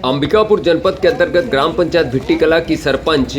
अंबिकापुर जनपद के अंतर्गत ग्राम पंचायत भिट्टीकला की सरपंच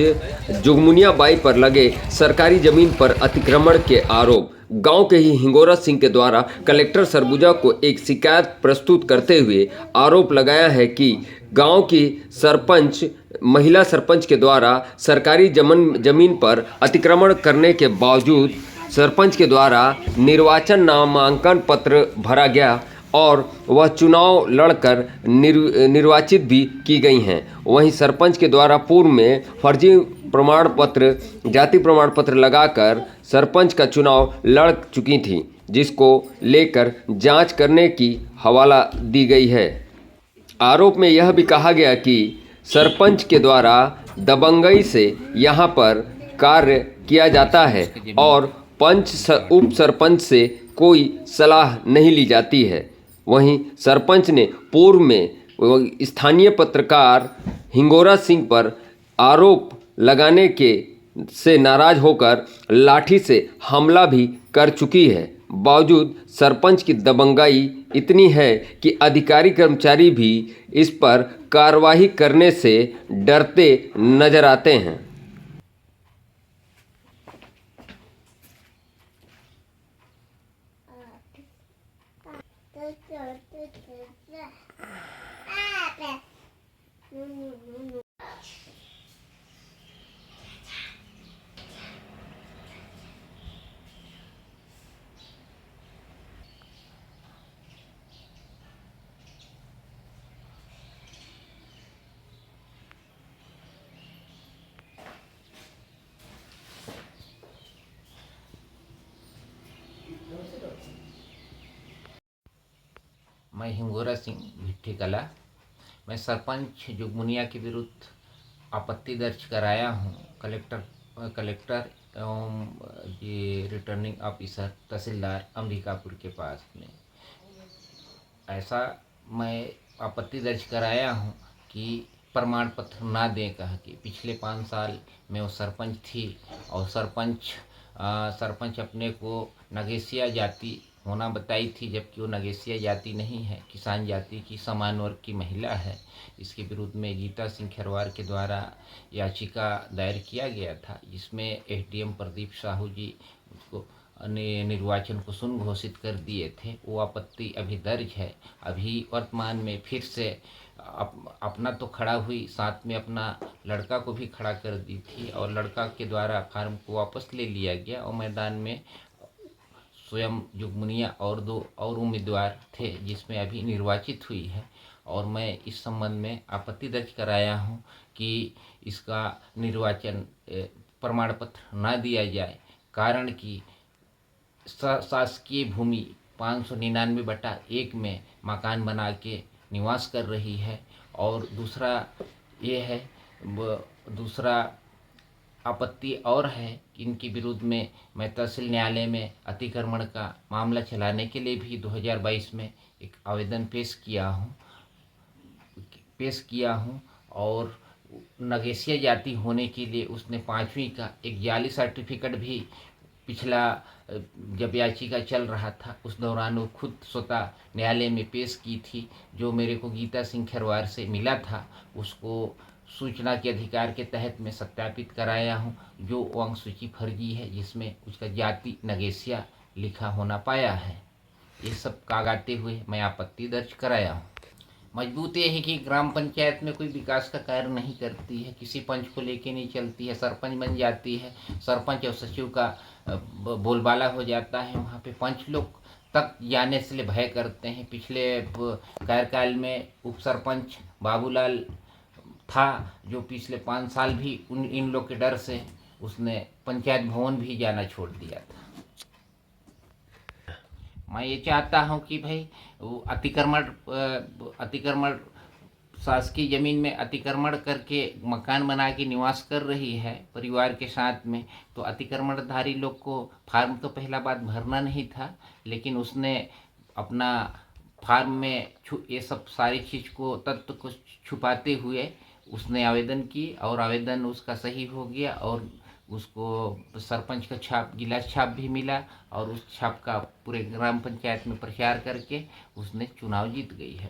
जुगमुनिया बाई पर लगे सरकारी जमीन पर अतिक्रमण के आरोप। गांव के ही हिंगोरा सिंह के द्वारा कलेक्टर सरगुजा को एक शिकायत प्रस्तुत करते हुए आरोप लगाया है कि गांव की सरपंच महिला सरपंच के द्वारा सरकारी जमीन पर अतिक्रमण करने के बावजूद सरपंच के द्वारा निर्वाचन नामांकन पत्र भरा गया और वह चुनाव लड़कर निर्वाचित भी की गई हैं। वहीं सरपंच के द्वारा पूर्व में फर्जी प्रमाण पत्र जाति प्रमाण पत्र लगाकर सरपंच का चुनाव लड़ चुकी थी, जिसको लेकर जांच करने की हवाला दी गई है। आरोप में यह भी कहा गया कि सरपंच के द्वारा दबंगई से यहां पर कार्य किया जाता है और उप सरपंच से कोई सलाह नहीं ली जाती है। वहीं सरपंच ने पूर्व में स्थानीय पत्रकार हिंगोरा सिंह पर आरोप लगाने के से नाराज होकर लाठी से हमला भी कर चुकी है। बावजूद सरपंच की दबंगाई इतनी है कि अधिकारी कर्मचारी भी इस पर कार्रवाई करने से डरते नजर आते हैं। मैं हिंगोरा सिंह भिट्टीकला। मैं सरपंच जुगमुनिया के विरुद्ध आपत्ति दर्ज कराया हूँ कलेक्टर एवं ये रिटर्निंग ऑफिसर तहसीलदार अंबिकापुर के पास में। ऐसा मैं आपत्ति दर्ज कराया हूँ कि प्रमाण पत्र ना दें कह के। पिछले 5 साल में वो सरपंच थी और सरपंच अपने को नगेसिया जाति होना बताई थी, जबकि वो नगेसिया जाति नहीं है, किसान जाति की समान वर्ग की महिला है। इसके विरुद्ध में गीता सिंह खरवार के द्वारा याचिका दायर किया गया था, जिसमें एसडीएम प्रदीप साहू जी उसको निर्वाचन को शून्य घोषित कर दिए थे। वो आपत्ति अभी दर्ज है। अभी वर्तमान में फिर से अपना तो खड़ा हुई, साथ में अपना लड़का को भी खड़ा कर दी थी और लड़का के द्वारा फार्म को वापस ले लिया गया और मैदान में स्वयं जुगमुनिया और 2 और उम्मीदवार थे, जिसमें अभी निर्वाचित हुई है। और मैं इस संबंध में आपत्ति दर्ज कराया हूं कि इसका निर्वाचन प्रमाण पत्र ना दिया जाए, कारण कि शासकीय भूमि 599/1 में मकान बना के निवास कर रही है। और दूसरा ये है, दूसरा आपत्ति और है कि इनके विरुद्ध में मैं तहसील न्यायालय में अतिक्रमण का मामला चलाने के लिए भी 2022 में एक आवेदन पेश किया हूं और नगेसिया जाति होने के लिए उसने 5वीं का एक जाली सर्टिफिकेट भी पिछला जब याचिका चल रहा था उस दौरान वो खुद स्वतः न्यायालय में पेश की थी, जो मेरे को गीता सिंह खरवार से मिला था। उसको सूचना के अधिकार के तहत मैं सत्यापित कराया हूं, जो अंक सूची फर्जी है, जिसमें उसका जाति नगेसिया लिखा होना पाया है। ये सब कागाते हुए मैं आपत्ति दर्ज कराया हूं। मजबूत ये है कि ग्राम पंचायत में कोई विकास का कार्य नहीं करती है, किसी पंच को लेके नहीं चलती है, सरपंच बन जाती है, सरपंच और सचिव का बोलबाला हो जाता है। वहाँ पे पंच लोग तक जाने से भय करते हैं। पिछले कार्यकाल में उप सरपंच बाबूलाल था, जो पिछले 5 साल भी इन लोग के डर से उसने पंचायत भवन भी जाना छोड़ दिया था। मैं ये चाहता हूं कि भाई अतिक्रमण शासकीय जमीन में अतिक्रमण करके मकान बना के निवास कर रही है परिवार के साथ में, तो अतिक्रमणधारी लोग को फार्म तो पहला बात भरना नहीं था, लेकिन उसने अपना फार्म में ये सब सारी चीज़ को तत्व को छुपाते हुए उसने आवेदन की और आवेदन उसका सही हो गया और उसको सरपंच का छाप, गिलास छाप भी मिला और उस छाप का पूरे ग्राम पंचायत में प्रचार करके उसने चुनाव जीत गई है।